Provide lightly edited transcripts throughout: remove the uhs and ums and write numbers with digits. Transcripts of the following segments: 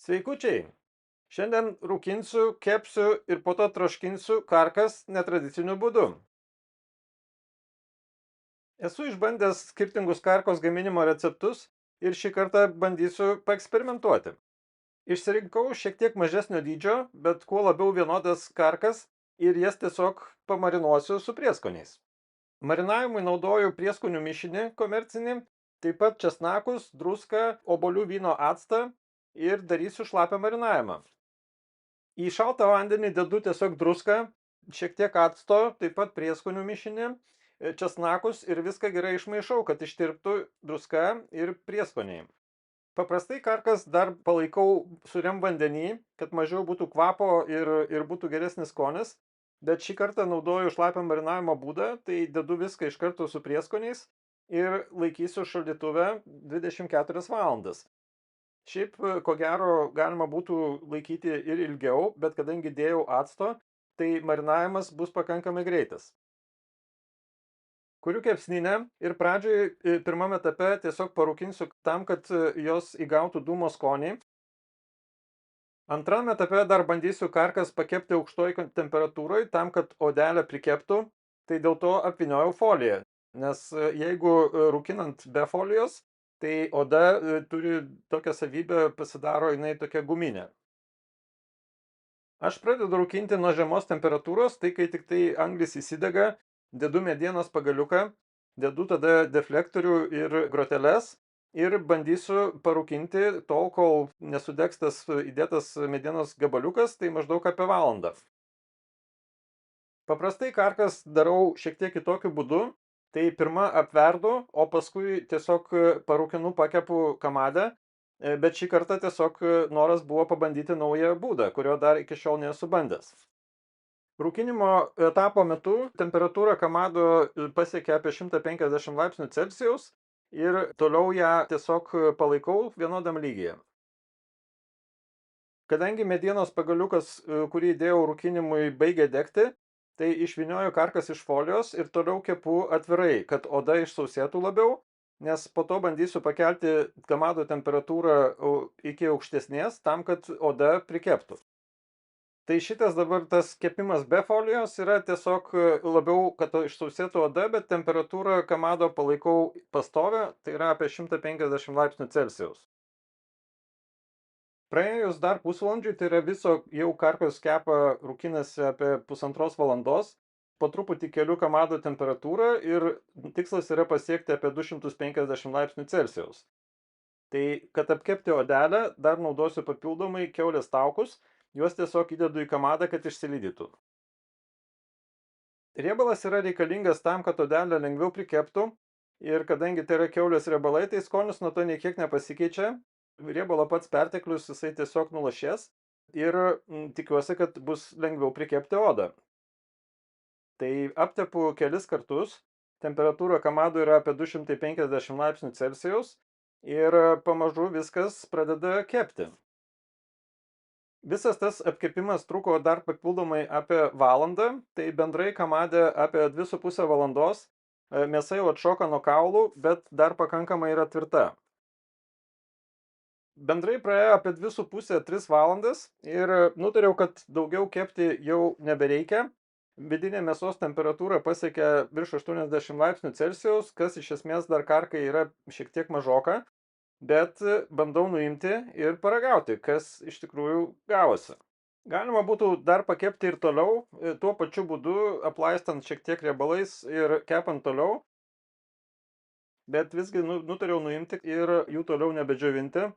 Sveikučiai! Šiandien rūkinsiu, kepsiu ir po to troškinsiu karkas netradiciniu būdu. Esu išbandęs skirtingus karkos gaminimo receptus ir šį kartą bandysiu paeksperimentuoti. Išsirinkau šiek tiek mažesnio dydžio, bet kuo labiau vienodas karkas ir jas tiesiog pamarinuosiu su prieskoniais. Marinavimui naudoju prieskonių mišinį komercinį, taip pat česnakus, druską, obuolių vyno actą ir darysiu šlapią marinavimą. Į šaltą vandenį dedu tiesiog druską, šiek tiek acto, taip pat prieskonių mišinį, česnakus ir viską gerai išmaišau, kad ištirptų druska ir prieskoniai. Paprastai karkas dar palaikau sūriam vandenį, kad mažiau būtų kvapo ir būtų geresnis skonis, bet šį kartą naudoju šlapią marinavimo būdą, tai dedu viską iš karto su prieskoniais ir laikysiu šaldytuve 24 valandas. Šiaip, ko gero, galima būtų laikyti ir ilgiau, bet kadangi dėjau acto, tai marinavimas bus pakankamai greitas. Kuriu kepsninę ir pradžioj pirmame etape tiesiog parūkinsiu tam, kad jos įgautų dūmo skonį. Antrame etape dar bandysiu karkas pakepti aukštoj temperatūroj tam, kad odelė prikeptų, tai dėl to apvyniojau foliją. Nes jeigu rūkinant be folijos, tai oda turi tokią savybę, pasidaro jinai tokia guminė. Aš pradedu rūkinti nuo žemos temperatūros, tai kai tik tai anglis įsidega, dedu medienos pagaliuką, dedu tada deflektorių ir groteles ir bandysiu parūkinti tol, kol nesudegs tas įdėtas medienos gabaliukas, tai maždaug apie valandą. Paprastai karkas darau šiek tiek kitokiu būdu, tai pirma apverdu, o paskui tiesiog parūkinu, pakepu kamadę, bet šį kartą tiesiog noras buvo pabandyti naują būdą, kurio dar iki šiol nesu bandęs. Rūkinimo etapo metu temperatūra kamado pasiekia apie 150 laipsnių Celsijaus ir toliau ją tiesiog palaikau vienodam lygyje. Kadangi medienos pagaliukas, kurį dėjau rūkinimui, baigė degti, tai išvynioju karkas iš folijos ir toliau kepu atvirai, kad oda išsausėtų labiau, nes po to bandysiu pakelti kamado temperatūrą iki aukštesnės, tam, kad oda prikeptų. Tai šitas dabar tas kepimas be folijos yra tiesiog labiau, kad išsausėtų oda, bet temperatūrą kamado palaikau pastovę, tai yra apie 150 laipsnių Celsijaus. Praėjus dar pusvalandžiui, tai yra viso jau karkos kepa rūkinasi apie pusantros valandos, po truputį keliu kamado temperatūrą ir tikslas yra pasiekti apie 250 laipsnių Celsijaus. Tai, kad apkepti odelę, dar naudosiu papildomai kiaulės taukus, juos tiesiog įdedu į kamadą, kad išsilydytų. Riebalas yra reikalingas tam, kad odelė lengviau prikeptų ir kadangi tai yra kiaulės riebalai, tai skonis nuo to nei kiek nepasikeičia. Riebalo pats perteklius jisai tiesiog nulašės ir tikiuosi, kad bus lengviau prikepti odą. Tai aptepu kelis kartus, temperatūra kamado yra apie 250 laipsnių Celsijaus ir pamažu viskas pradeda kepti. Visas tas apkepimas truko dar papildomai apie valandą, tai bendrai kamade apie 2,5 valandos, mėsa jau atšoka nuo kaulų, bet dar pakankamai yra tvirta. Bendrai praėjo apie 2,5–3 valandas ir nutariau, kad daugiau kepti jau nebereikia. Vidinė mėsos temperatūra pasiekia virš 80 laipsnių Celsijaus, kas iš esmės dar karkai yra šiek tiek mažoka, bet bandau nuimti ir paragauti, kas iš tikrųjų gavosi. Galima būtų dar pakepti ir toliau, tuo pačiu būdu, aplaistant šiek tiek riebalais ir kepant toliau, bet visgi nutariau nuimti ir jų toliau nebedžiovinti.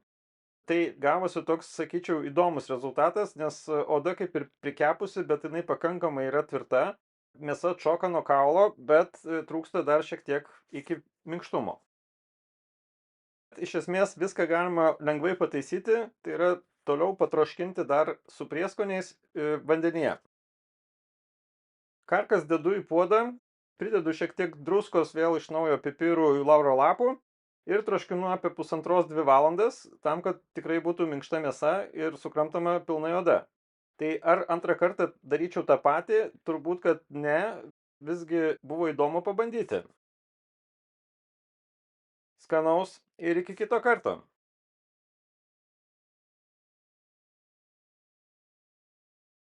Tai gavosi toks, sakyčiau, įdomus rezultatas, nes oda kaip ir prikepusi, bet jinai pakankamai yra tvirta. Mėsa atšoka nuo kaulo, bet trūksta dar šiek tiek iki minkštumo. Iš esmės viską galima lengvai pataisyti, tai yra toliau patroškinti dar su prieskoniais vandenyje. Karkas dedu į puodą, pridedu šiek tiek druskos, vėl iš naujo pipirų, lauro lapų. Ir troškinu apie 1,5–2 valandas, tam, kad tikrai būtų minkšta mėsa ir sukramtama pilnai oda. Tai ar antrą kartą daryčiau tą patį? Turbūt, kad ne, visgi buvo įdomu pabandyti. Skanaus ir iki kito karto.